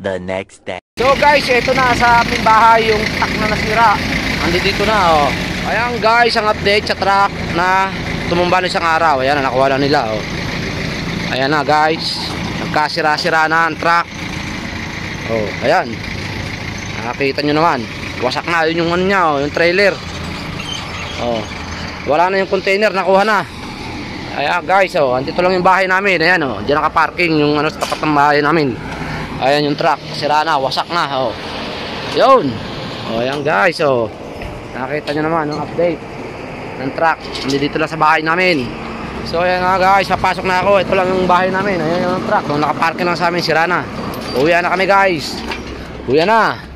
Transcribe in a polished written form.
the next day. So guys, ito na sa aming bahay yung truck na nasira. Andito na oh. Ayan guys, ang update sa truck na tumumba na isang araw. Ayan, nakuha na nila oh. Ayan na guys, nagkasira-sira na ang truck. Oh, ayan. Nakakita nyo naman. Wasak na yun yung ano niya oh, yung trailer. Oh. Wala na yung container, nakuha na. Ayan guys, oh, andito lang yung bahay namin. Ayan oh, diyan naka-parking yung ano sa tapat ng bahay namin. Ayan yung truck, sira na, wasak na oh. Yun. Oh, ayan guys, oh. Nakita nyo naman yung update ng truck. Dito lang sa bahay namin. So ayan nga guys, papasok na ako. Ito lang yung bahay namin. Ayan yung truck, nakaparking lang sa amin, sira na. Uwi na kami guys. Uwi na.